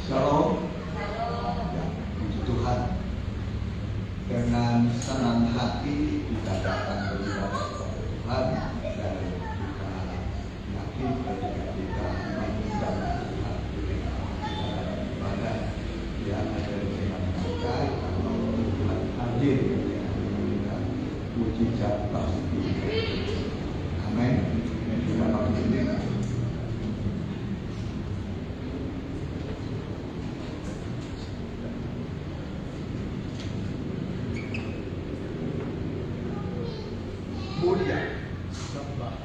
Shalom. Ya, puji Tuhan. Dengan senang hati kita datang beribadah kepada Tuhan dan kita yakin ketika kita mengundang Tuhan ketika kita beribadah yang ada dengan bangkai kalau Tuhan hadir ketika kita mujizat pasti. Amin. Kita pakai ini. Mulia sembah.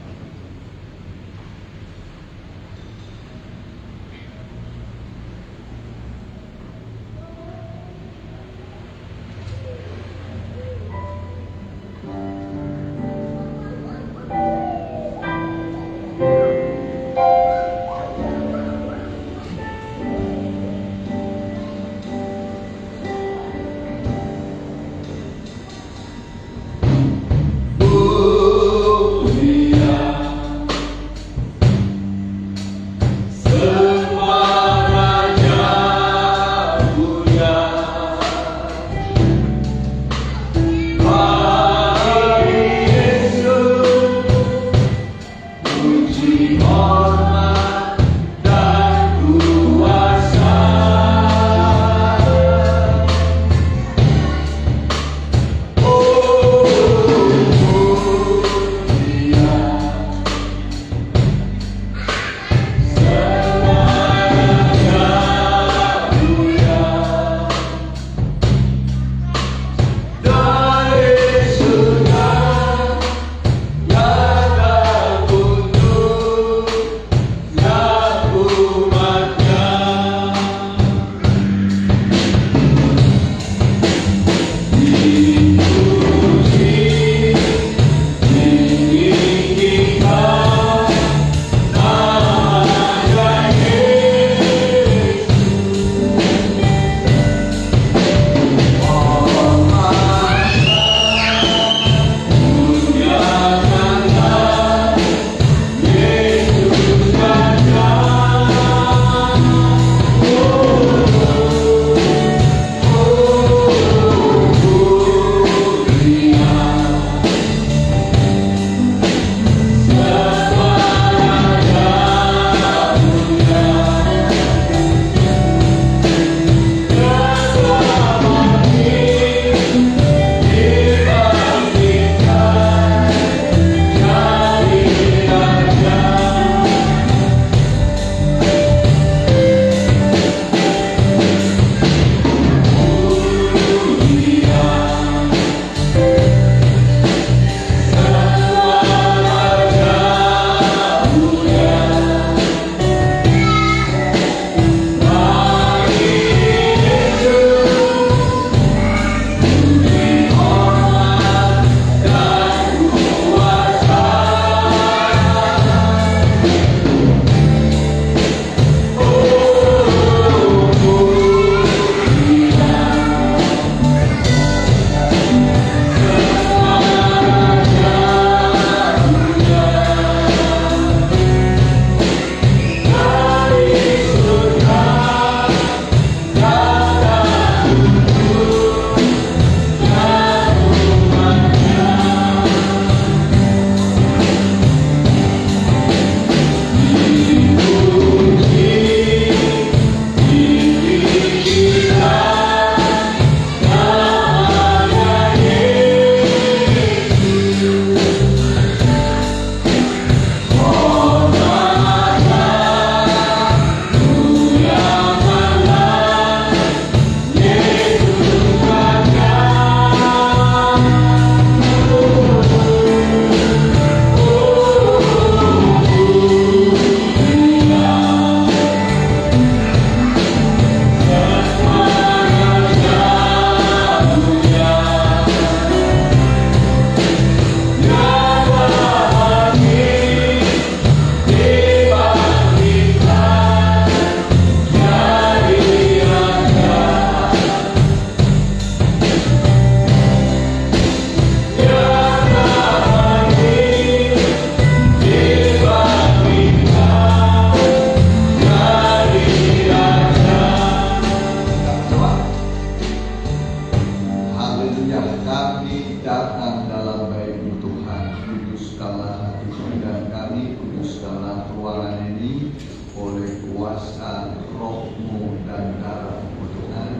Haleluya, kami datang dalam baik Tuhan. Kuduskanlah hati dan kami, kuduskanlah ruangan ini oleh kuasa Roh-Mu dan darah-Mu Tuhan.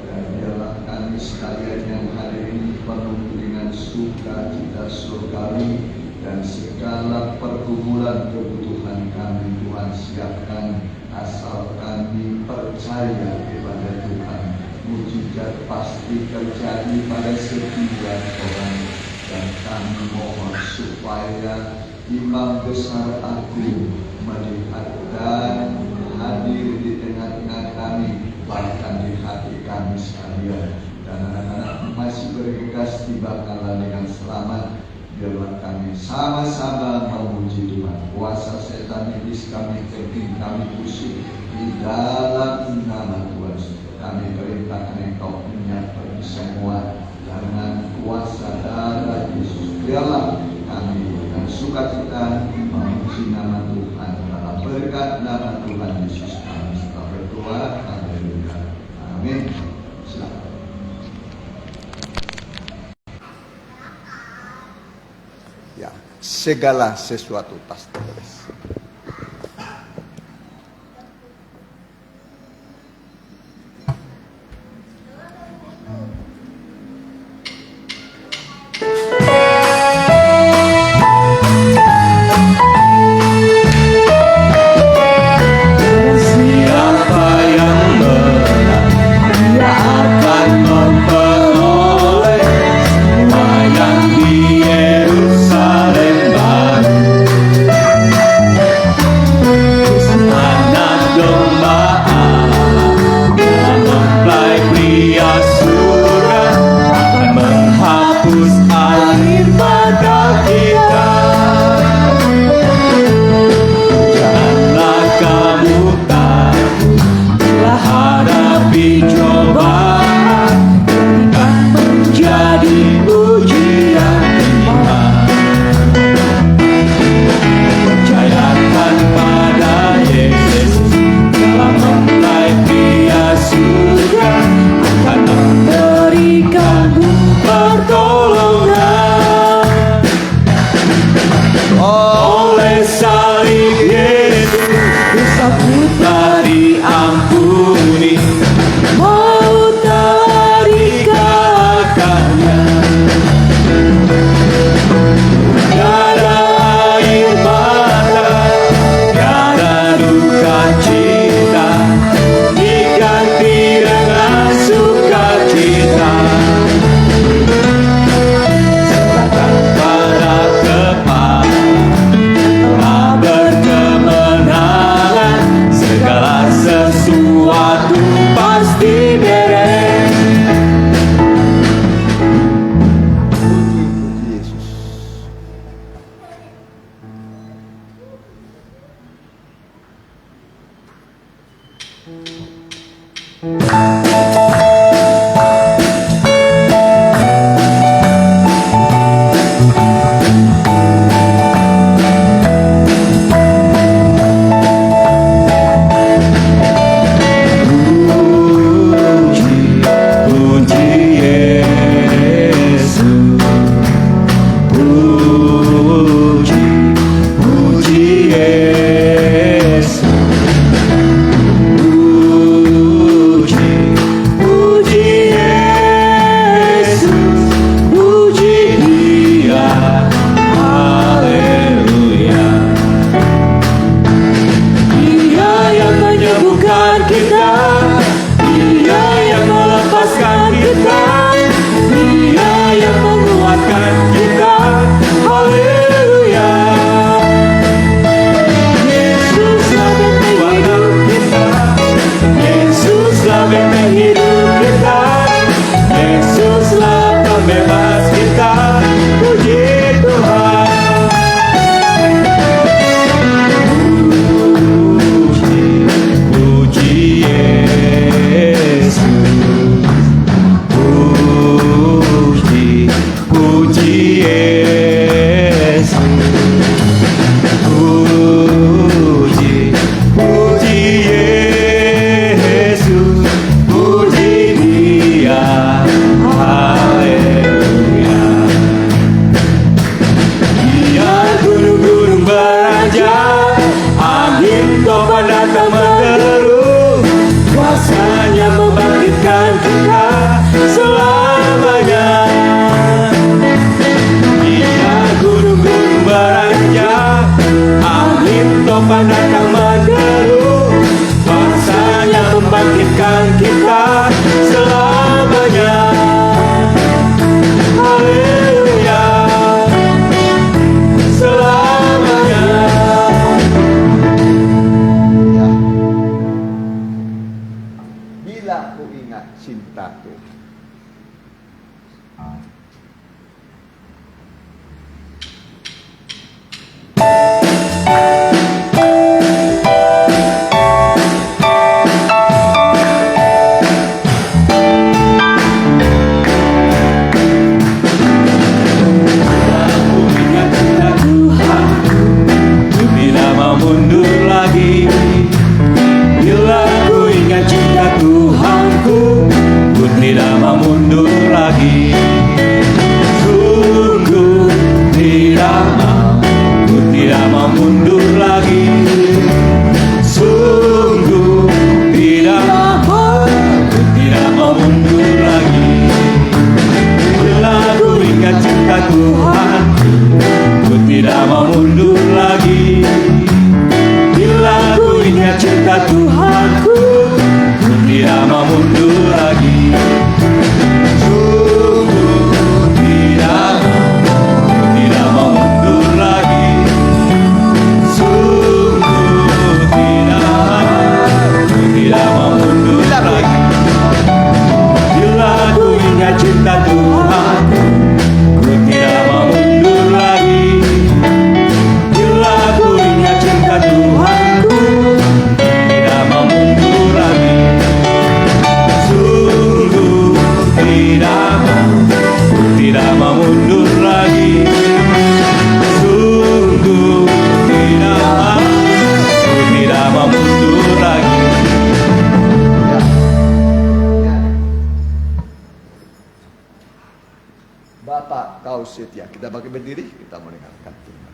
Dan biarlah kami sekalian yang hadir ini penuh dengan sukacita surgawi, dan segala pergumulan kebutuhan kami Tuhan siapkan, asal kami percaya kepada Tuhan. Mujizat pasti terjadi pada setiap orang, dan kami mohon supaya Imam Besar Agung melihat dan hadir di tengah-tengah kami, bahkan di hati kami sekalian. Dan anak-anak masih bergegas tibakanlah dengan selamat. Biarlah kami sama-sama memuji Tuhan. Kuasa setan iblis kami keping, kami usir di dalam nama Tuhan. Kami perintahkan Engkau menyertai semua dengan kuasa darah Yesus. Biarlah kami dengan sukacita memuji nama Tuhan dalam berkat nama Tuhan Yesus kami setelah berdoa. Haleluya. Amin. Silakan. Ya, segala sesuatu pasti beres. Yesuslah Bapak kau setia. Kita bagi berdiri, kita mendengarkan firman.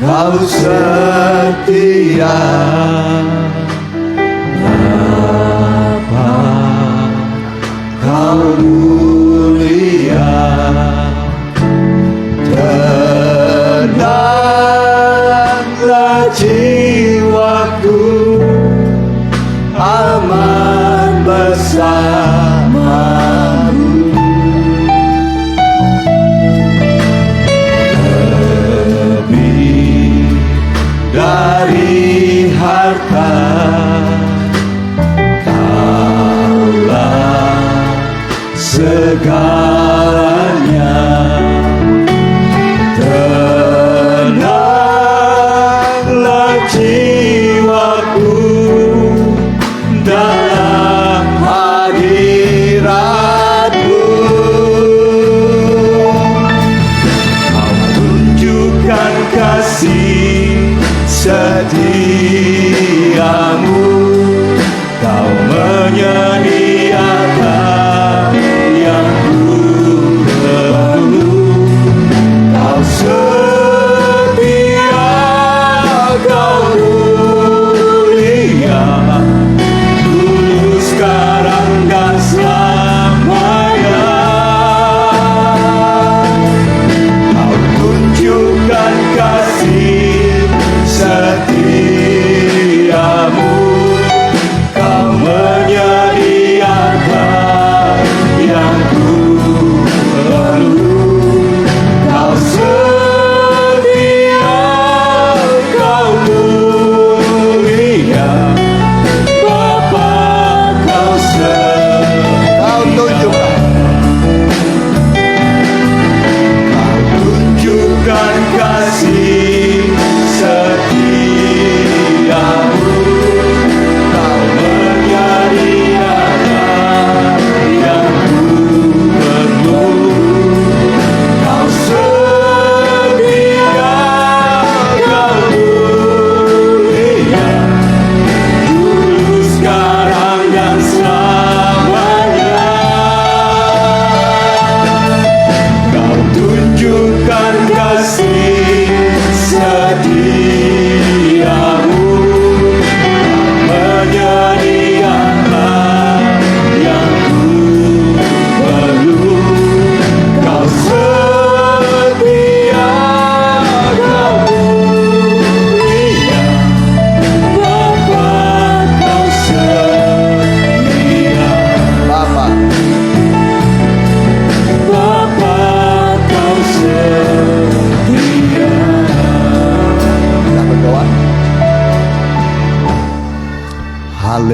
Kau setia, Bapa, kau mulia, tenanglah jiwaku, aman bersamamu. Dari harta Kaulah segalanya, tenanglah jiwaku dalam hadirat-Mu. Kau tunjukkan kasih setiamu, kau menyediakan yang ku perlu.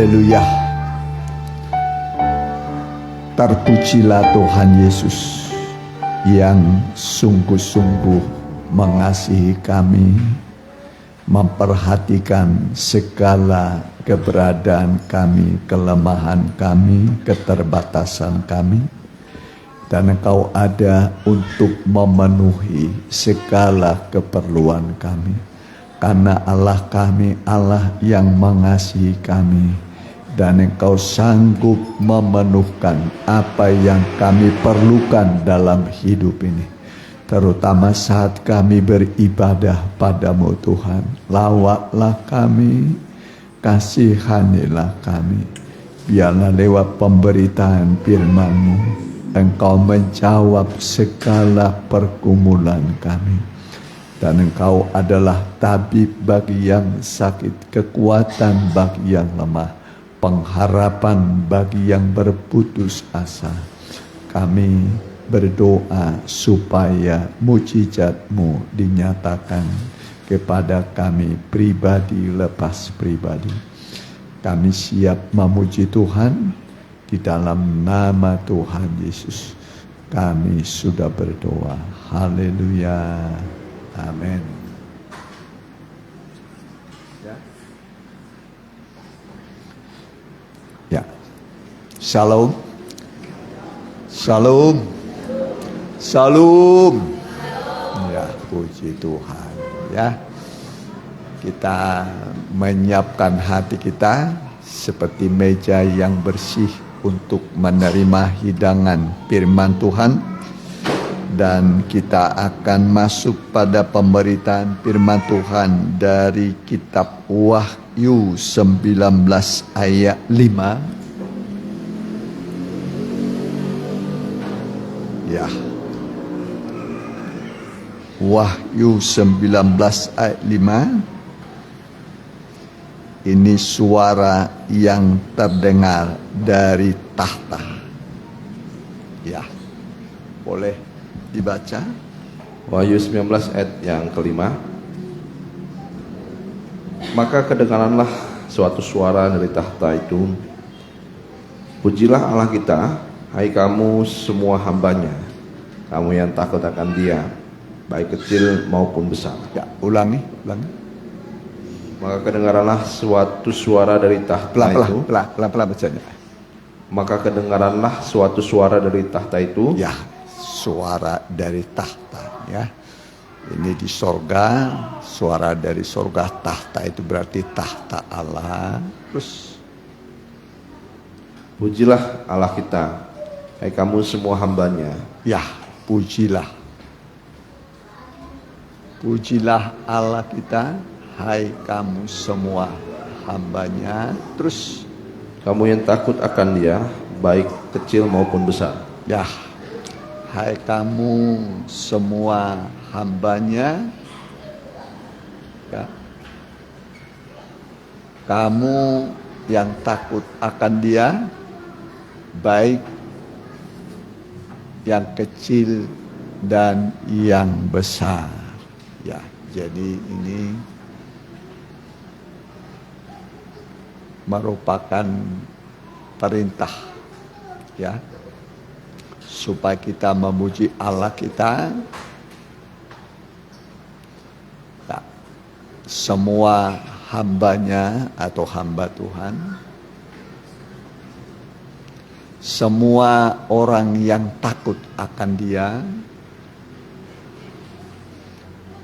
Haleluya. Terpujilah Tuhan Yesus yang sungguh-sungguh mengasihi kami, memperhatikan segala keberadaan kami, kelemahan kami, keterbatasan kami, dan Engkau ada untuk memenuhi segala keperluan kami. Karena Allah kami, Allah yang mengasihi kami, dan Engkau sanggup memenuhkan apa yang kami perlukan dalam hidup ini. Terutama saat kami beribadah padamu Tuhan. Lawatlah kami, kasihanilah kami. Biarlah lewat pemberitaan firman-Mu, Engkau menjawab segala pergumulan kami. Dan Engkau adalah tabib bagi yang sakit, kekuatan bagi yang lemah, pengharapan bagi yang berputus asa. Kami berdoa supaya mujizat-Mu dinyatakan kepada kami pribadi lepas pribadi. Kami siap memuji Tuhan di dalam nama Tuhan Yesus. Kami sudah berdoa. Haleluya. Amin. Ya. Shalom. Shalom. Shalom. Ya, puji Tuhan ya. Kita menyiapkan hati kita seperti meja yang bersih untuk menerima hidangan firman Tuhan, dan kita akan masuk pada pemberitaan firman Tuhan dari kitab Wahyu 19 ayat 5. Ya. Wahyu 19 ayat 5. Ini suara yang terdengar dari tahta. Ya. Boleh dibaca? Wahyu 19 ayat yang kelima. Maka kedengaranlah suatu suara dari tahta itu, pujilah Allah kita, hai kamu semua hambanya, kamu yang takut akan Dia, baik kecil maupun besar. Ya, ulangi. Maka kedengaranlah suatu suara dari tahta itu. Pelan-pelan bacanya. Maka kedengaranlah suatu suara dari tahta itu. Ya, suara dari tahta ya. Ini di sorga, suara dari sorga. Tahta itu berarti tahta Allah. Terus pujilah Allah kita, hai kamu semua hambanya. Ya, pujilah Allah kita, hai kamu semua hambanya. Terus kamu yang takut akan Dia, baik kecil maupun besar. Ya, hai kamu semua hambanya ya. Kamu yang takut akan Dia, baik yang kecil dan yang besar. Ya, jadi ini merupakan perintah ya, supaya kita memuji Allah kita. Ya, semua hambanya atau hamba Tuhan, semua orang yang takut akan Dia,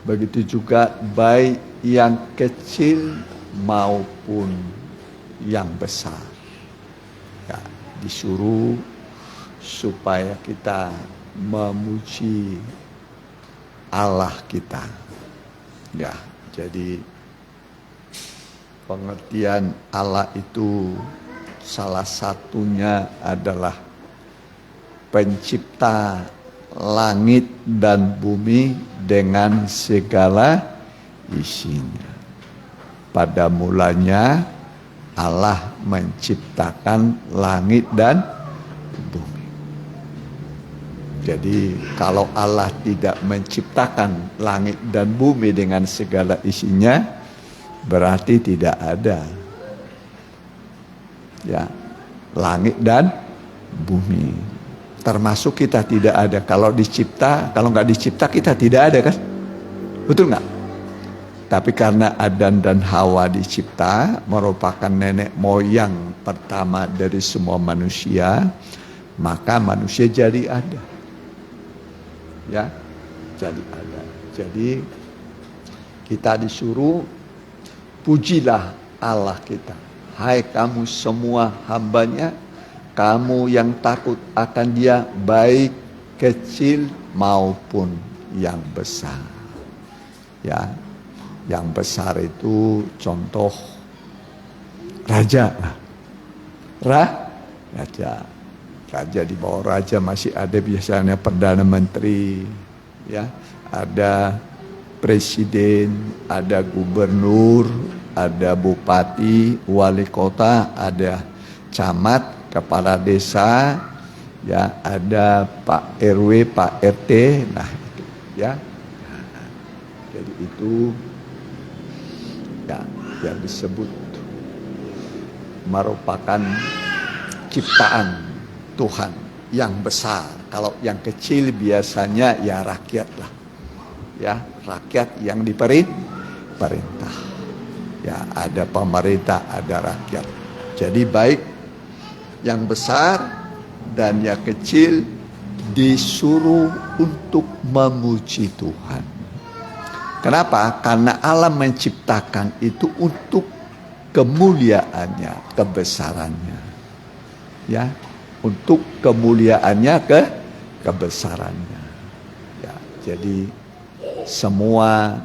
begitu juga baik yang kecil maupun yang besar. Ya, disuruh supaya kita memuji Allah kita. Ya, jadi pengertian Allah itu salah satunya adalah pencipta langit dan bumi dengan segala isinya. Pada mulanya Allah menciptakan langit dan bumi. Jadi kalau Allah tidak menciptakan langit dan bumi dengan segala isinya, berarti tidak ada. Ya, langit dan bumi. Termasuk kita tidak ada. Kalau nggak dicipta kita tidak ada kan? Betul nggak? Tapi karena Adam dan Hawa dicipta, merupakan nenek moyang pertama dari semua manusia, maka manusia jadi ada. Ya, jadi ada. Jadi kita disuruh pujilah Allah kita. Hai kamu semua hambanya, kamu yang takut akan Dia, baik kecil maupun yang besar. Ya, yang besar itu contoh raja. Raja di bawah raja masih ada biasanya perdana menteri, ya, ada presiden, ada gubernur, ada bupati, wali kota, ada camat, kepala desa, ya, ada Pak RW, Pak RT, nah itu, ya. Jadi itu ya yang disebut merupakan ciptaan Tuhan yang besar. Kalau yang kecil biasanya ya rakyat lah, ya rakyat yang diperintah. Ya ada pemerintah, ada rakyat. Jadi baik yang besar dan yang kecil disuruh untuk memuji Tuhan. Kenapa? Karena Allah menciptakan itu untuk kemuliaannya, kebesarannya. Ya, untuk kemuliaannya, kebesarannya. Ya, jadi semua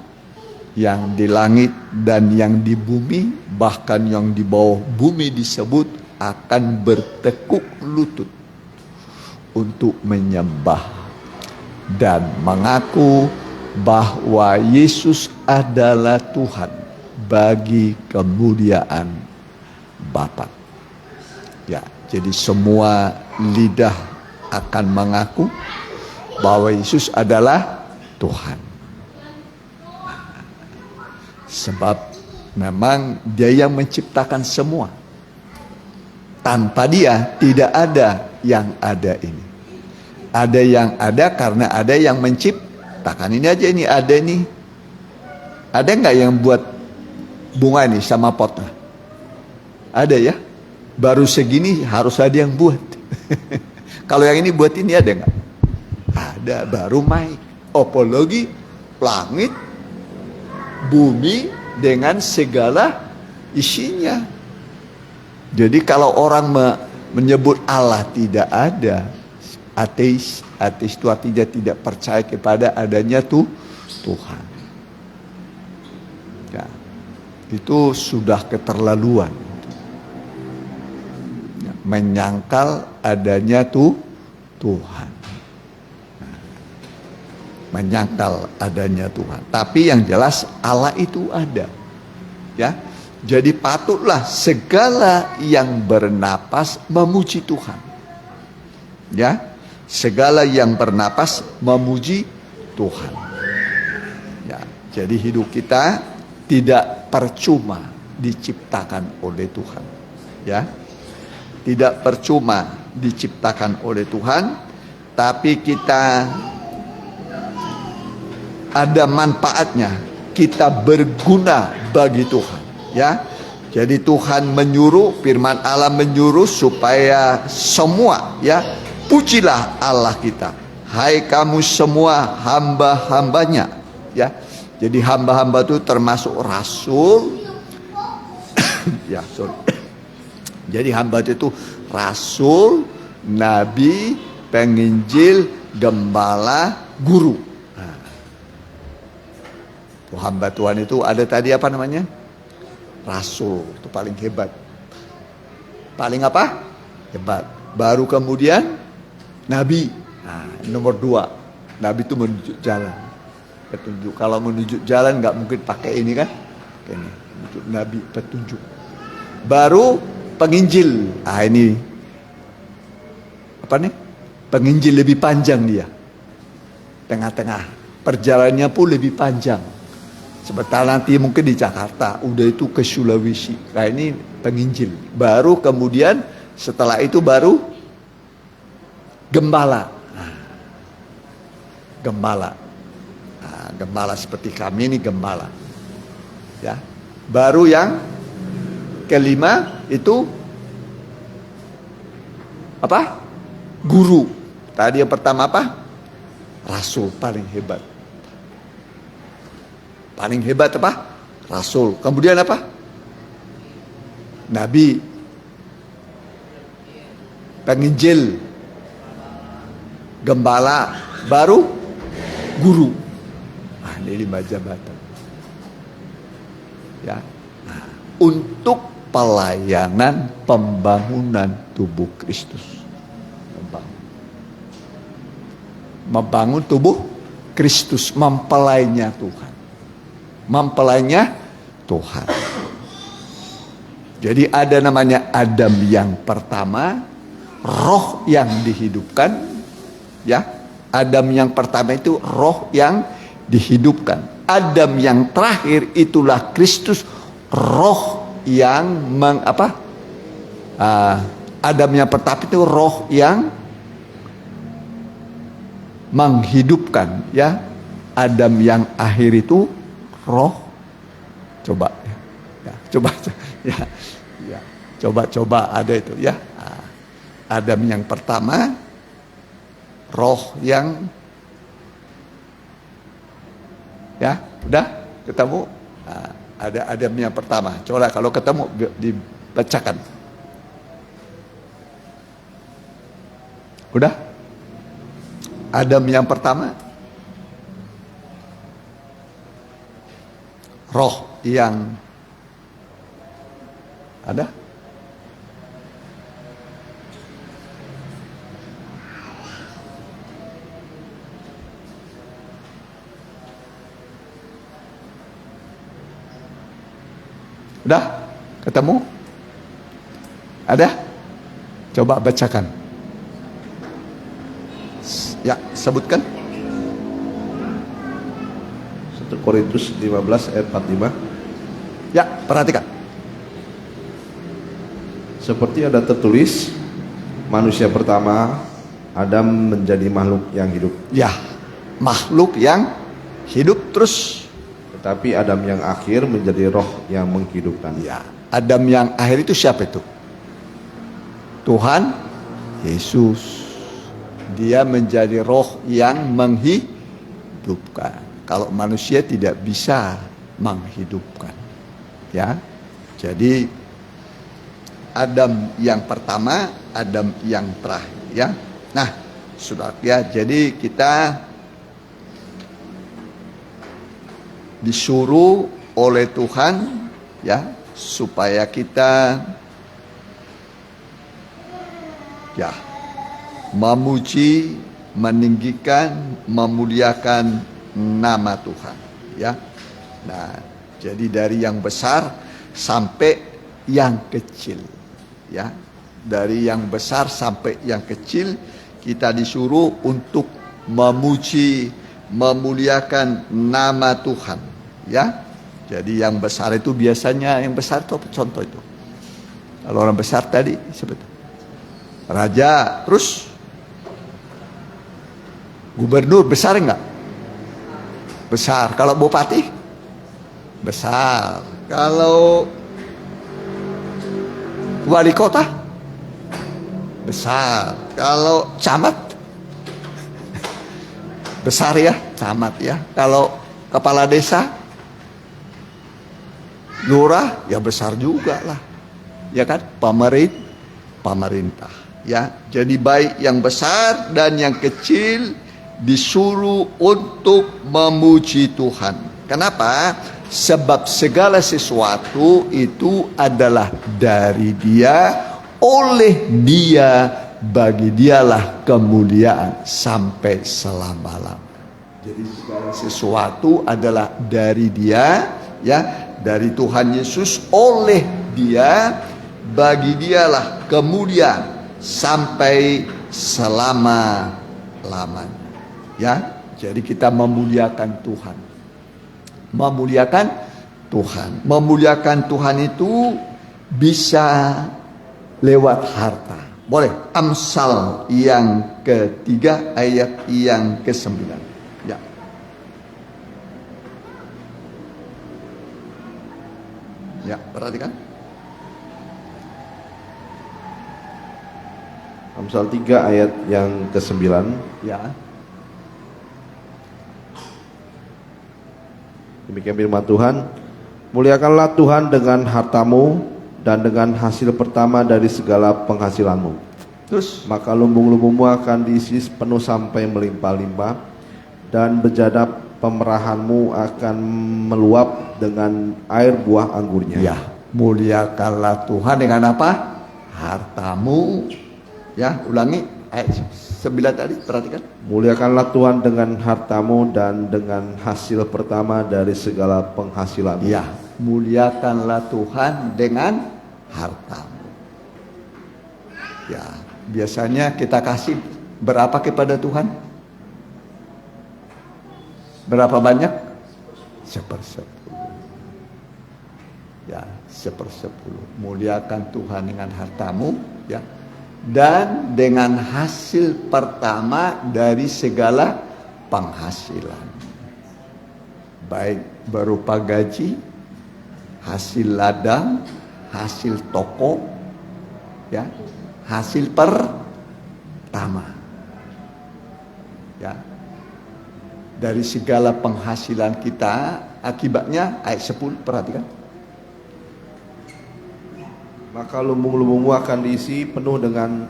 yang di langit dan yang di bumi, bahkan yang di bawah bumi disebut akan bertekuk lutut untuk menyembah dan mengaku bahwa Yesus adalah Tuhan bagi kemuliaan Bapa. Ya, jadi semua lidah akan mengaku bahwa Yesus adalah Tuhan. Sebab memang Dia yang menciptakan semua. Tanpa Dia tidak ada yang ada ini. Ada yang ada karena ada yang menciptakan. Ini aja ini ada nih. Ada nggak yang buat bunga ini sama potnya? Ada ya. Baru segini harus ada yang buat. Kalau yang ini buat ini ada nggak? Ada, baru main. Apalagi langit, bumi dengan segala isinya. Jadi kalau orang menyebut Allah tidak ada, ateis itu artinya tidak percaya kepada adanya Tuhan. Ya, itu sudah keterlaluan. Ya, menyangkal adanya Tuhan. Menyangkal adanya Tuhan. Tapi yang jelas Allah itu ada. Ya, jadi patutlah segala yang bernapas memuji Tuhan. Ya, segala yang bernapas memuji Tuhan. Ya, jadi hidup kita tidak percuma diciptakan oleh Tuhan. Ya, tidak percuma diciptakan oleh Tuhan, tapi kita ada manfaatnya. Kita berguna bagi Tuhan. Ya, jadi Tuhan menyuruh, firman Allah menyuruh supaya semua, ya, pujilah Allah kita. Hai kamu semua hamba-hambanya. Ya, jadi hamba-hamba itu termasuk rasul. Ya, sorry. Jadi hamba itu rasul, nabi, penginjil, gembala, guru. Nah, hamba Tuhan itu ada tadi apa namanya? Rasul, itu paling hebat. Paling apa? Hebat. Baru kemudian nabi. Nah, nomor 2. Nabi itu menunjuk jalan. Petunjuk. Kalau menunjuk jalan nggak mungkin pakai ini kan? Ini nabi petunjuk. Baru penginjil. Ah, ini apa nih? Penginjil lebih panjang dia. Tengah-tengah. Perjalanannya pun lebih panjang. Sebentar nanti mungkin di Jakarta, udah itu ke Sulawesi. Nah ini penginjil. Baru kemudian setelah itu baru gembala. Gembala. Nah, gembala seperti kami ini gembala. Ya. Baru yang kelima itu apa? Guru. Tadi yang pertama apa? Rasul paling hebat. Paling hebat apa? Rasul. Kemudian apa? Nabi. Penginjil. Gembala. Baru guru. Nah, ini 5 jabatan. Ya. Nah, untuk pelayanan pembangunan tubuh Kristus. Membangun tubuh Kristus, mempelainya Tuhan. Mempelainya Tuhan. Jadi ada namanya Adam yang pertama, roh yang dihidupkan, ya. Adam yang pertama itu roh yang dihidupkan. Adam yang terakhir itulah Kristus, roh yang Adam yang pertama itu roh yang menghidupkan, ya. Adam yang akhir itu roh, coba ada itu, ya. Adam yang pertama roh yang, ya, udah ketemu. Ada Adam yang pertama, coba kalau ketemu dibacakan. Udah Adam yang pertama roh yang ada. Udah ketemu? Ada? Coba bacakan. Ya, sebutkan. 1 Korintus 15 ayat 45. Ya, perhatikan. Seperti ada tertulis, manusia pertama Adam menjadi makhluk yang hidup. Ya, makhluk yang hidup terus. Tetapi Adam yang akhir menjadi roh yang menghidupkan. Ya, Adam yang akhir itu siapa itu? Tuhan Yesus. Dia menjadi roh yang menghidupkan. Kalau manusia tidak bisa menghidupkan. Ya. Jadi Adam yang pertama, Adam yang terakhir, ya. Nah, sudah ya, jadi kita disuruh oleh Tuhan, ya, supaya kita, ya, memuji, meninggikan, memuliakan nama Tuhan, ya. Nah, jadi dari yang besar sampai yang kecil, ya. Dari yang besar sampai yang kecil kita disuruh untuk memuji, memuliakan nama Tuhan, ya. Jadi yang besar itu biasanya, yang besar itu contoh itu. Kalau orang besar tadi sebetulnya raja, terus gubernur besar enggak? Besar. Kalau bupati besar. Kalau wali kota besar. Kalau camat besar, ya, camat, ya. Kalau kepala desa, lurah, ya besar juga lah, ya kan, pemerintah, ya. Jadi baik yang besar dan yang kecil disuruh untuk memuji Tuhan. Kenapa? Sebab segala sesuatu itu adalah dari Dia, oleh Dia, bagi Dialah kemuliaan sampai selama-lamanya. Jadi segala sesuatu adalah dari Dia, ya, dari Tuhan Yesus, oleh Dia, bagi Dialah kemuliaan sampai selama-lamanya. Ya, jadi kita memuliakan Tuhan. Memuliakan Tuhan. Memuliakan Tuhan itu bisa lewat harta. Boleh. Amsal yang ketiga ayat yang ke-9. Ya. Ya, perhatikan. Amsal 3 ayat yang ke-9. Ya. Demikian firman Tuhan. Muliakanlah Tuhan dengan hartamu dan dengan hasil pertama dari segala penghasilanmu. Terus Maka lumbung-lumbungmu akan diisi penuh sampai melimpah-limpah, dan bejana pemerahanmu akan meluap dengan air buah anggurnya. ya, muliakanlah Tuhan dengan apa? Hartamu. Ya, ulangi ayat 9 tadi, perhatikan. Muliakanlah Tuhan dengan hartamu dan dengan hasil pertama dari segala penghasilanmu. Ya, muliakanlah Tuhan dengan hartamu. Ya, biasanya kita kasih berapa kepada Tuhan? Berapa banyak? 1/10. Ya, 1/10. Muliakan Tuhan dengan hartamu, ya. Dan dengan hasil pertama dari segala penghasilan. Baik berupa gaji, hasil ladang, hasil toko, ya, hasil pertama. Ya. Dari segala penghasilan kita, akibatnya ayat 10, perhatikan. Maka lumbung-lumbungmu akan diisi penuh dengan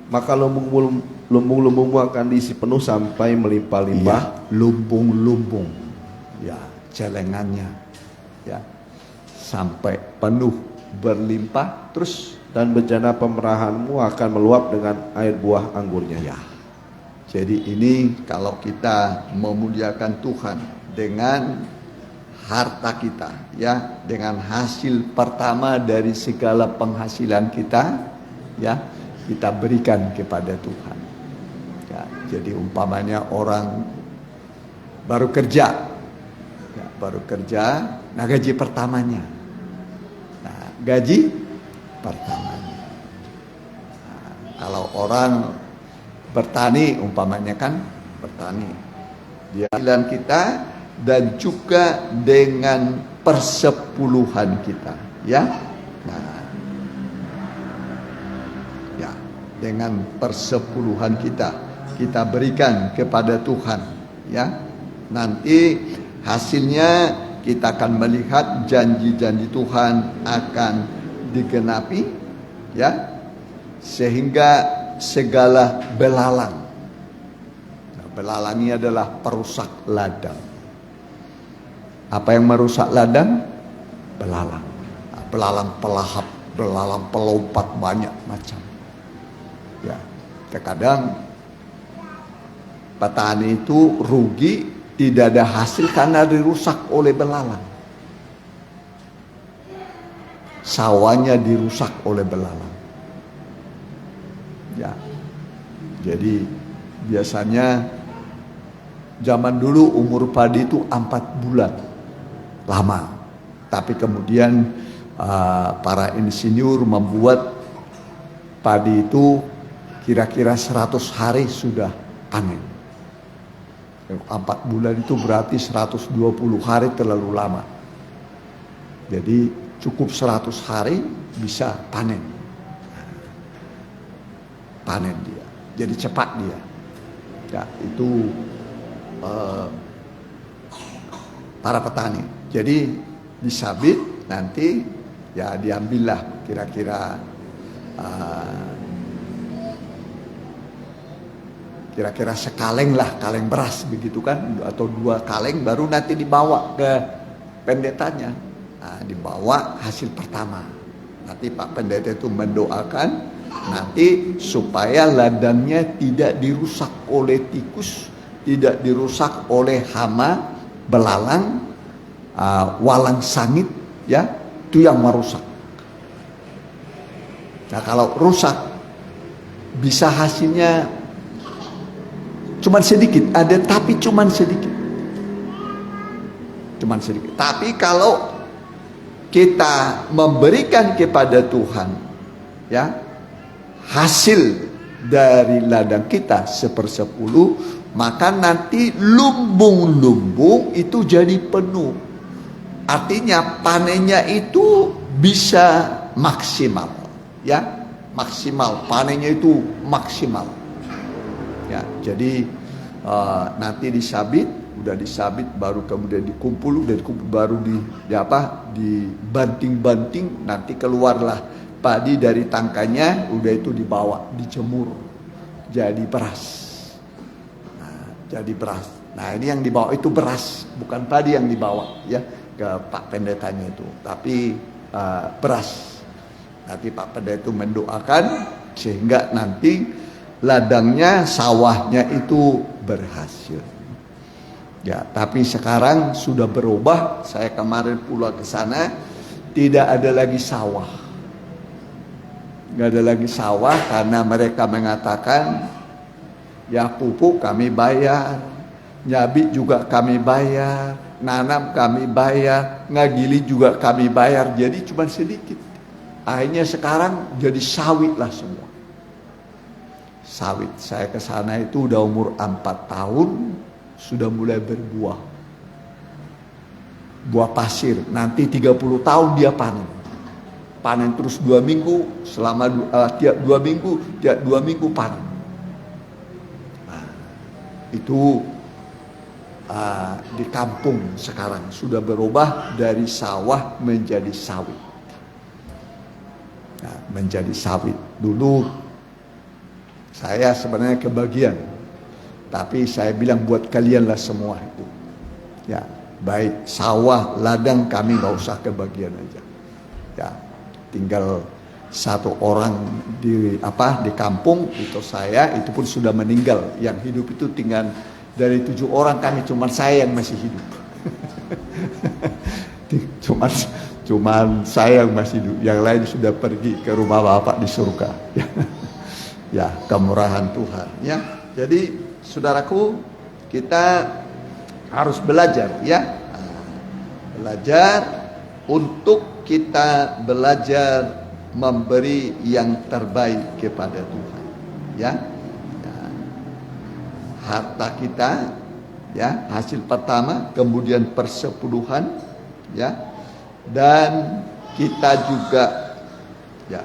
lumbung-lumbungmu akan diisi penuh sampai melimpah-limpah. Ya, lumbung-lumbung, ya, celengannya, ya, sampai penuh berlimpah. Terus, Dan bejana pemerahanmu akan meluap dengan air buah anggurnya. ya. Jadi ini kalau kita memuliakan Tuhan dengan harta kita, ya, dengan hasil pertama dari segala penghasilan kita, ya, kita berikan kepada Tuhan. Ya, jadi umpamanya orang baru kerja, ya, nah gaji pertamanya, Nah, kalau orang bertani, umpamanya kan bertani, dia penghasilan kita dan juga dengan persepuluhan kita, ya. Nah, ya, dengan persepuluhan kita berikan kepada Tuhan, ya. Nanti hasilnya kita akan melihat janji-janji Tuhan akan digenapi, ya, sehingga segala belalang. Nah, belalang ini adalah perusak ladang. Apa yang merusak ladang? Belalang. Nah, belalang pelahap, belalang pelompat, banyak macam. Ya, terkadang petani itu rugi, tidak ada hasil karena dirusak oleh belalang. Sawahnya dirusak oleh belalang. Ya, jadi biasanya zaman dulu umur padi itu 4 bulan, lama. Tapi kemudian para insinyur membuat padi itu kira-kira 100 hari sudah panen. 4 bulan itu berarti 120 hari terlalu lama. Jadi cukup 100 hari bisa panen. Panen dia, jadi cepat dia. Ya, itu para petani. Jadi disabit nanti, ya diambillah kira-kira sekaleng lah, kaleng beras begitu kan, atau 2 kaleng, baru nanti dibawa ke pendetannya. Nah, dibawa hasil pertama. Nanti Pak Pendeta itu mendoakan nanti supaya ladangnya tidak dirusak oleh tikus, tidak dirusak oleh hama, belalang, walang sangit, ya, itu yang merusak. Nah, kalau rusak bisa hasilnya cuman sedikit, ada tapi cuman sedikit. cuman sedikit. Tapi kalau kita memberikan kepada Tuhan, ya, hasil dari ladang kita 1/10, maka nanti lumbung-lumbung itu jadi penuh. Artinya panennya itu bisa maksimal, ya, maksimal, panennya itu maksimal, ya. Jadi nanti disabit, udah disabit baru kemudian dikumpul, dan baru dibanting-banting, nanti keluarlah padi dari tangkanya, udah itu dibawa, dijemur, jadi beras. Jadi beras. Nah, ini yang dibawa itu beras, bukan padi yang dibawa, ya, ke Pak Pendetanya itu, tapi beras. Nanti Pak Pendeta itu mendoakan sehingga nanti ladangnya, sawahnya itu berhasil. Ya, tapi sekarang sudah berubah. Saya kemarin pulang ke sana, tidak ada lagi sawah. Nggak ada lagi sawah karena mereka mengatakan, ya pupuk kami bayar, nyabit juga kami bayar, nanam kami bayar, ngagili juga kami bayar, jadi cuma sedikit. Akhirnya sekarang jadi sawit lah semua. Sawit. Saya ke sana itu udah umur 4 tahun, sudah mulai berbuah. Buah pasir. Nanti 30 tahun dia panen. Panen terus 2 minggu, selama tiap 2 minggu, tiap 2 minggu panen. Nah, itu di kampung sekarang sudah berubah dari sawah menjadi sawit. Nah, menjadi sawit. Dulu saya sebenarnya kebagian, tapi saya bilang buat kalianlah semua itu, ya, baik sawah, ladang, kami nggak usah kebagian aja, ya, tinggal 1 orang di kampung itu, saya itu pun sudah meninggal, yang hidup itu tinggal dari 7 orang, kami cuma saya yang masih hidup. cuman saya yang masih hidup, yang lain sudah pergi ke rumah Bapak di surga. Ya, kemurahan Tuhan, ya. Jadi saudaraku, kita harus belajar, ya, belajar untuk kita belajar memberi yang terbaik kepada Tuhan, ya. Harta kita, ya, hasil pertama, kemudian persepuluhan, ya, dan kita juga, ya,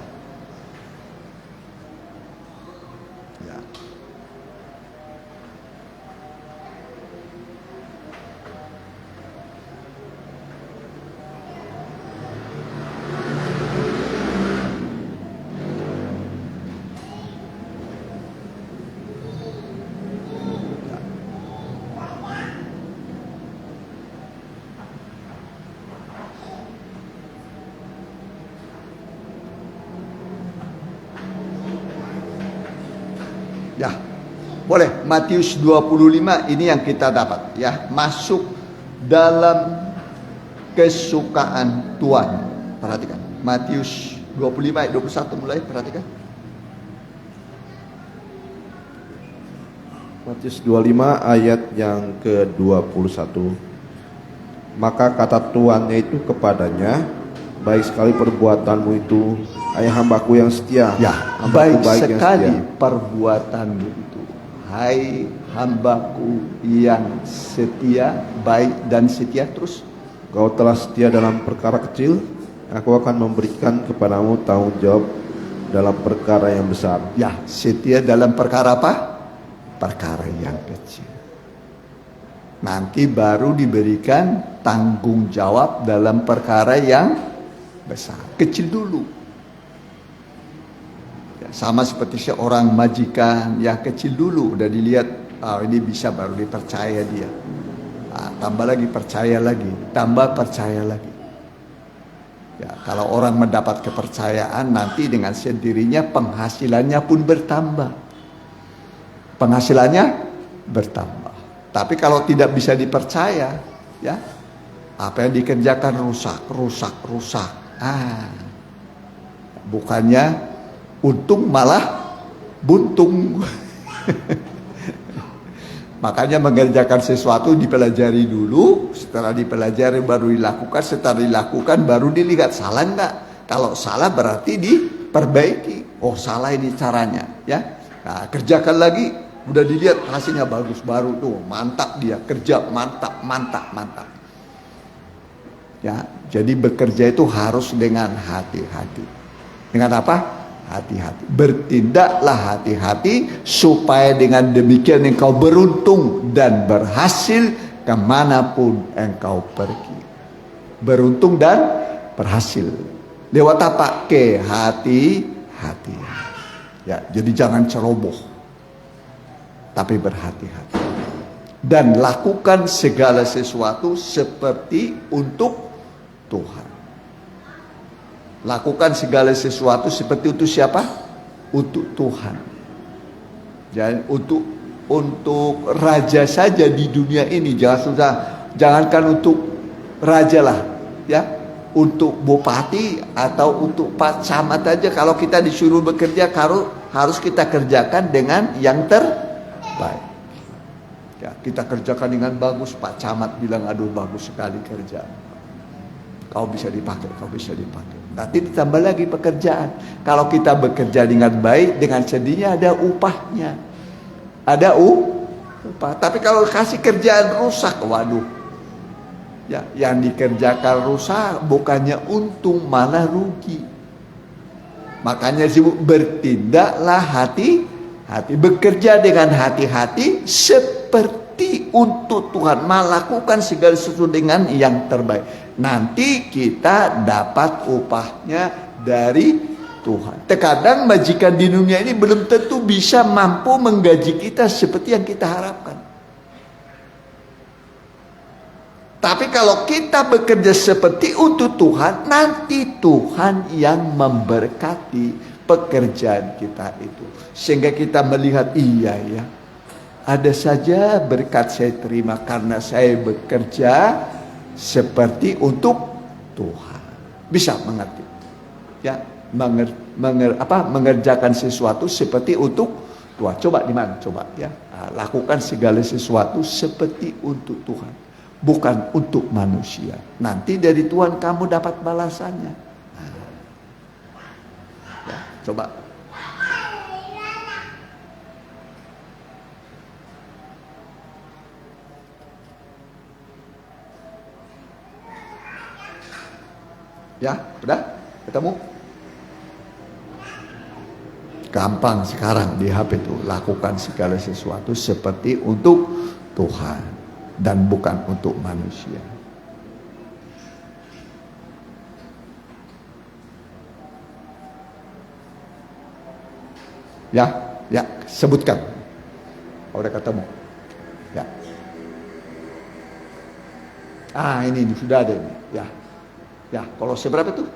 ya, boleh. Matius 25 ini yang kita dapat, ya, masuk dalam kesukaan Tuhan. Perhatikan Matius 25 ayat 21 mulai, perhatikan. Matius 25 ayat yang ke-21. Maka kata tuannya itu kepadanya, baik sekali perbuatanmu itu, hai hambaku yang setia. Ya, hambaku baik sekali yang setia. Perbuatanmu itu, hai hambaku yang setia, baik dan setia. Terus, Kau telah setia dalam perkara kecil, aku akan memberikan kepadamu tanggung jawab dalam perkara yang besar. ya, setia dalam perkara apa? Perkara yang kecil. Nanti baru diberikan tanggung jawab dalam perkara yang besar. Kecil dulu. Ya, sama seperti seorang majikan, ya, kecil dulu, udah dilihat, ini bisa, baru dipercaya dia. Tambah lagi percaya lagi, tambah percaya lagi. Ya, kalau orang mendapat kepercayaan, nanti dengan sendirinya penghasilannya pun bertambah. Penghasilannya bertambah. Tapi kalau tidak bisa dipercaya, ya, apa yang dikerjakan rusak. Bukannya untung malah buntung. Makanya mengerjakan sesuatu dipelajari dulu, setelah dipelajari baru dilakukan, setelah dilakukan baru dilihat salah enggak. Kalau salah berarti diperbaiki. Oh salah ini caranya, ya. Nah, kerjakan lagi, udah dilihat hasilnya bagus, baru tuh mantap dia kerja, mantap. Ya, jadi bekerja itu harus dengan hati-hati. Dengan apa? Hati-hati. Bertindaklah hati-hati supaya dengan demikian engkau beruntung dan berhasil kemanapun engkau pergi. Beruntung dan berhasil. Lewat apa? Kehati-hati. Ya, jadi jangan ceroboh, tapi berhati-hati. Dan lakukan segala sesuatu seperti untuk Tuhan. Lakukan segala sesuatu seperti untuk siapa? Untuk Tuhan. Jangan untuk raja saja di dunia ini. Jangankan untuk raja lah, ya. Untuk bupati atau untuk pak camat aja, kalau kita disuruh bekerja harus kita kerjakan dengan yang terbaik. Ya, kita kerjakan dengan bagus. Pak camat bilang, aduh bagus sekali kerja. Kau bisa dipakai. Nanti ditambah lagi pekerjaan. Kalau kita bekerja dengan baik, dengan sedihnya ada upahnya. Ada upah. Tapi kalau kasih kerjaan rusak, waduh. Ya, yang dikerjakan rusak bukannya untung, malah rugi. Makanya disebut bertindaklah hati-hati. Bekerja dengan hati-hati seperti untuk Tuhan. Melakukan segala sesuatu dengan yang terbaik. Nanti kita dapat upahnya dari Tuhan. Terkadang majikan di dunia ini belum tentu bisa mampu menggaji kita seperti yang kita harapkan. Tapi kalau kita bekerja seperti untuk Tuhan, nanti Tuhan yang memberkati pekerjaan kita itu. Sehingga kita melihat, iya ya, ada saja berkat saya terima karena saya bekerja seperti untuk Tuhan. Bisa mengerti, ya, mengerjakan sesuatu seperti untuk Tuhan. Coba di mana? Coba ya, lakukan segala sesuatu seperti untuk Tuhan, bukan untuk manusia. Nanti dari Tuhan kamu dapat balasannya. Ya, coba. Ya, udah ketemu? Gampang sekarang di HP itu. Lakukan segala sesuatu seperti untuk Tuhan dan bukan untuk manusia. Ya, sebutkan. Udah ketemu. Ya. Ini sudah ada ini. Ya, kalau seberapa itu?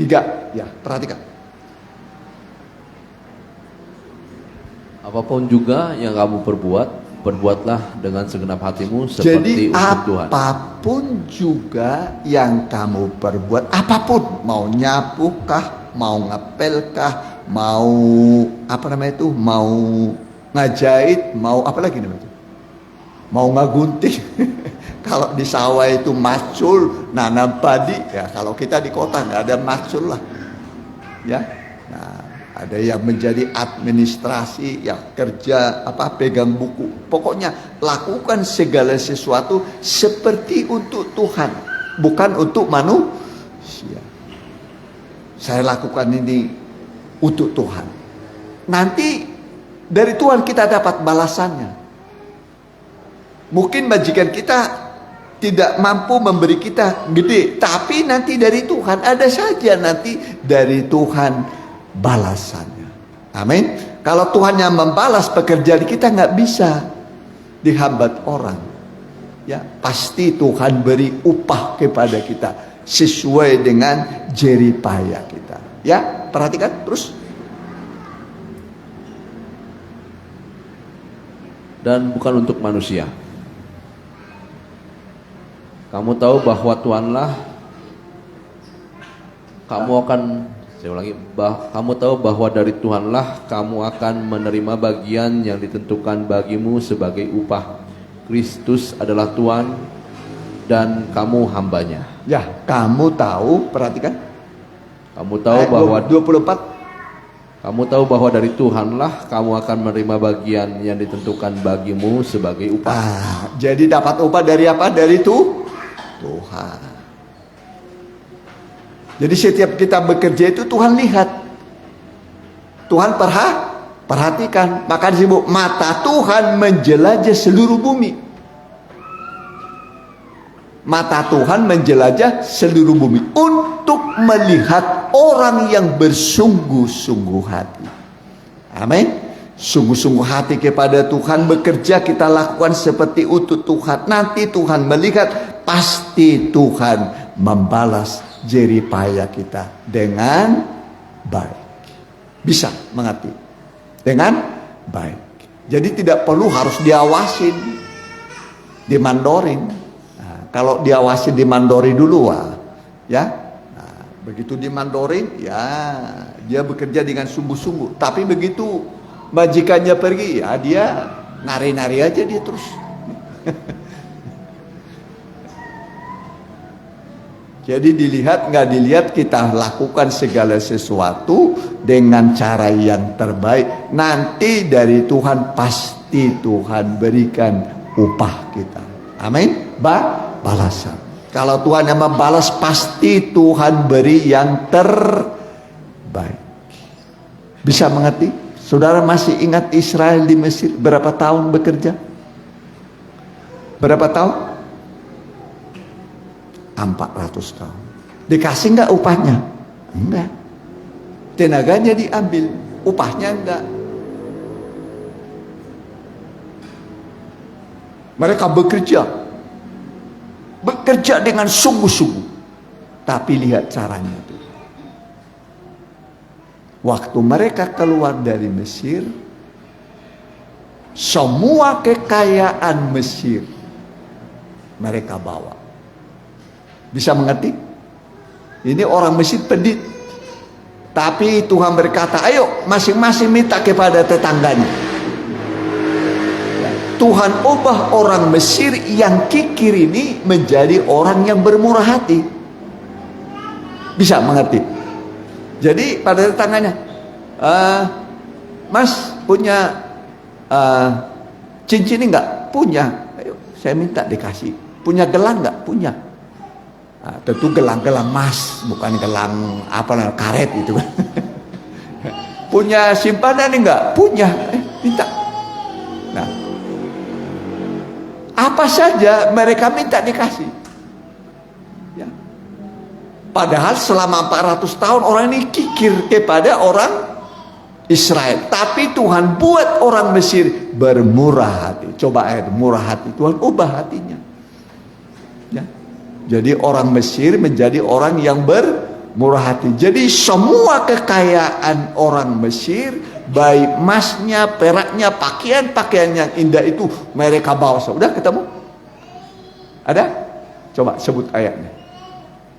3. Ya, perhatikan. Apapun juga yang kamu perbuatlah dengan segenap hatimu seperti Jadi, untuk Tuhan. apapun juga yang kamu perbuat, apapun, mau nyapukah, mau ngepelkah, mau mau ngajahit, mau apa lagi namanya itu? Mau ngagunting. Kalau di sawah itu macul, nanam padi, ya kalau kita di kota nggak ada macul lah, ya. Nah, ada yang menjadi administrasi, yang kerja pegang buku. Pokoknya lakukan segala sesuatu seperti untuk Tuhan, bukan untuk manusia. Saya lakukan ini untuk Tuhan. Nanti dari Tuhan kita dapat balasannya. Mungkin majikan kita tidak mampu memberi kita gede, tapi nanti dari Tuhan ada saja, nanti dari Tuhan balasannya. Amin. Kalau Tuhan yang membalas pekerjaan kita, nggak bisa dihambat orang. Ya, pasti Tuhan beri upah kepada kita sesuai dengan jeripaya kita. Ya, perhatikan terus. Dan bukan untuk manusia. Kamu tahu bahwa Tuhanlah kamu akan Saya ulangi, kamu tahu bahwa dari Tuhanlah kamu akan menerima bagian yang ditentukan bagimu sebagai upah. Kristus adalah Tuhan dan kamu hambanya. Ya, kamu tahu, perhatikan. Kamu tahu Ayat bahwa 24. Kamu tahu bahwa dari Tuhanlah kamu akan menerima bagian yang ditentukan bagimu sebagai upah. Jadi dapat upah dari apa? Dari Tuhan. Jadi setiap kita bekerja itu Tuhan lihat. Tuhan perhatikan. Maka disebut mata Tuhan menjelajah seluruh bumi. Mata Tuhan menjelajah seluruh bumi untuk melihat orang yang bersungguh-sungguh hati. Amin. Sungguh-sungguh hati kepada Tuhan, bekerja kita lakukan seperti untuk Tuhan. Nanti Tuhan melihat, pasti Tuhan membalas jerih payah kita dengan baik. Bisa mengerti? Dengan baik. Jadi tidak perlu harus diawasin, dimandorin. Nah, kalau diawasin dimandori dulu, ya. Nah, begitu dimandorin, ya dia bekerja dengan sungguh-sungguh. Tapi begitu majikannya pergi, ya dia nari-nari aja dia terus. Jadi dilihat nggak dilihat, kita lakukan segala sesuatu dengan cara yang terbaik. Nanti dari Tuhan pasti Tuhan berikan upah kita. Amin. Balasan. Kalau Tuhan yang membalas, pasti Tuhan beri yang terbaik. Bisa mengerti? Saudara masih ingat Israel di Mesir berapa tahun bekerja? Berapa tahun? 400 tahun. Dikasih nggak upahnya? Enggak. Tenaganya diambil, upahnya enggak. Mereka bekerja dengan sungguh-sungguh. Tapi lihat caranya tuh. Waktu mereka keluar dari Mesir, semua kekayaan Mesir mereka bawa. Bisa mengerti? Ini orang Mesir pedit. Tapi Tuhan berkata, ayo masing-masing minta kepada tetangganya. Tuhan ubah orang Mesir yang kikir ini menjadi orang yang bermurah hati. Bisa mengerti? Jadi pada tetangganya, Mas punya cincin enggak? Punya. Ayo saya minta dikasih. Punya gelang enggak? Punya. Nah, tentu gelang-gelang emas, bukan gelang karet itu kan. Punya simpanan enggak? Punya. Minta. Nah, apa saja mereka minta dikasih. Ya. Padahal selama 400 tahun orang ini kikir kepada orang Israel. Tapi Tuhan buat orang Mesir bermurah hati. Coba murah hati. Tuhan ubah hatinya. Ya. Jadi orang Mesir menjadi orang yang bermurah hati. Jadi semua kekayaan orang Mesir, baik emasnya, peraknya, pakaian yang indah itu mereka bawa. Sudah ketemu? Ada? Coba sebut ayatnya.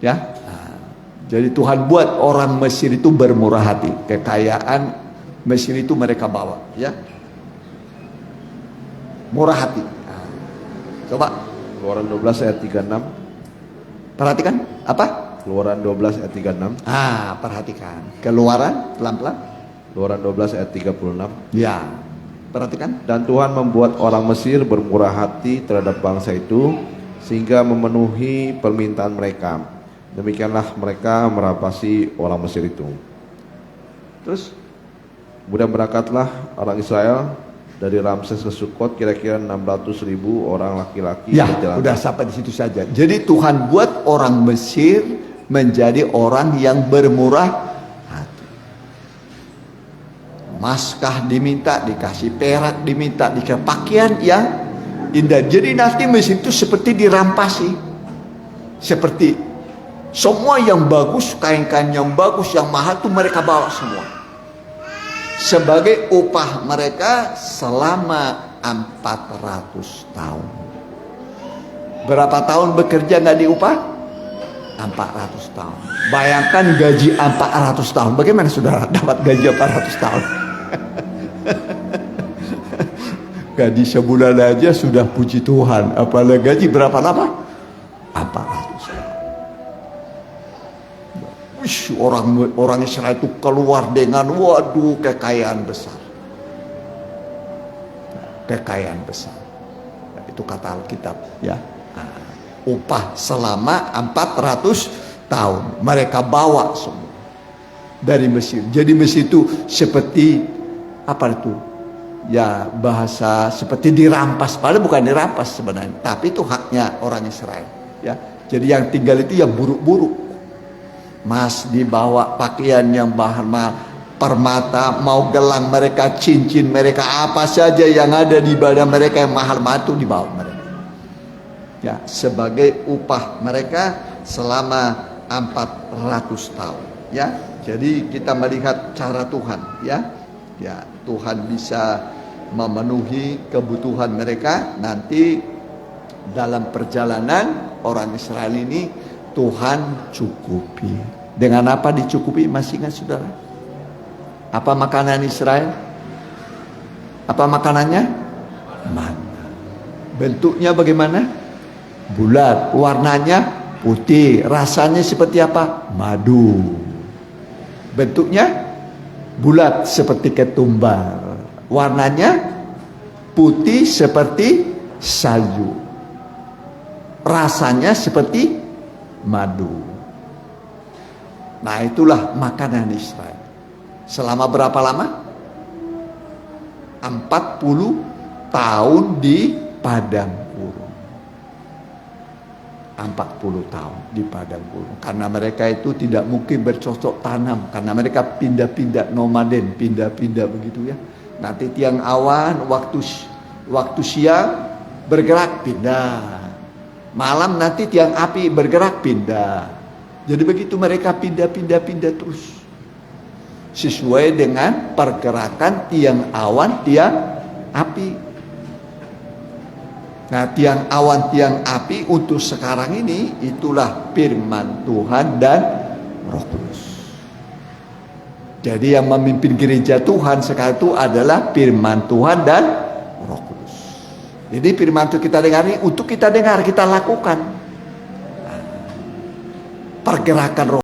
Ya. Nah, jadi Tuhan buat orang Mesir itu bermurah hati. Kekayaan Mesir itu mereka bawa. Ya. Murah hati. Nah, coba Keluaran 12 ayat 36. perhatikan apa? Keluaran 12 ayat 36. Perhatikan. Keluaran pelan-pelan. Keluaran 12 ayat 36. Ya. Perhatikan. Dan Tuhan membuat orang Mesir bermurah hati terhadap bangsa itu sehingga memenuhi permintaan mereka. Demikianlah mereka merapasi orang Mesir itu. Terus kemudian berangkatlah orang Israel dari Ramses ke Sukot, kira-kira 600.000 orang laki-laki. Ya, udah sampai di situ saja. Jadi Tuhan buat orang Mesir menjadi orang yang bermurah hati. Maskah diminta, dikasih perak diminta, dikasih pakaian yang indah. Jadi nanti Mesir itu seperti dirampasi. Seperti semua yang bagus, kain-kain yang bagus, yang mahal itu mereka bawa semua. Sebagai upah mereka selama 400 tahun. Berapa tahun bekerja nggak diupah? 400 tahun. Bayangkan gaji 400 tahun. Bagaimana saudara dapat gaji 400 tahun? Gaji sebulan aja sudah puji Tuhan. Apalagi gaji berapa lama? 400 tahun. Wish, orang Israel itu keluar dengan waduh kekayaan besar. Kekayaan besar. Nah, itu kata Alkitab ya. Upah selama 400 tahun mereka bawa semua dari Mesir. Jadi Mesir itu seperti apa itu? Ya bahasa seperti dirampas, padahal bukan dirampas sebenarnya, tapi itu haknya orang Israel. Ya, jadi yang tinggal itu yang buruk-buruk. Mas dibawa, pakaian yang bahan mahal, permata, mau gelang mereka, cincin mereka, apa saja yang ada di badan mereka yang mahal-mahal itu dibawa mereka. Ya, sebagai upah mereka selama 400 tahun. Ya, jadi kita melihat cara Tuhan. Ya, Tuhan bisa memenuhi kebutuhan mereka. Nanti dalam perjalanan orang Israel ini Tuhan cukupi. Dengan apa dicukupi? Masih ingat saudara? Apa makanan Israel? Apa makanannya? Mana? Bentuknya bagaimana? Bulat, warnanya putih, rasanya seperti apa? Madu. Bentuknya bulat seperti ketumbar, warnanya putih seperti salju, rasanya seperti madu. Nah, itulah makanan Israel. Selama berapa lama? 40 tahun di padang gurun. 40 tahun di padang gurun. Karena mereka itu tidak mungkin bercocok tanam. Karena mereka pindah-pindah, nomaden, pindah-pindah begitu ya. Nanti tiang awan, waktu siang bergerak pindah. Malam nanti tiang api bergerak pindah. Jadi begitu mereka pindah-pindah terus. Sesuai dengan pergerakan tiang awan, tiang api. Nah, tiang awan, tiang api untuk sekarang ini itulah firman Tuhan dan Roh Kudus. Jadi yang memimpin gereja Tuhan sekarang itu adalah firman Tuhan dan Roh Kudus. Jadi firman itu kita dengar ini untuk kita dengar, kita lakukan. Pergerakan Roh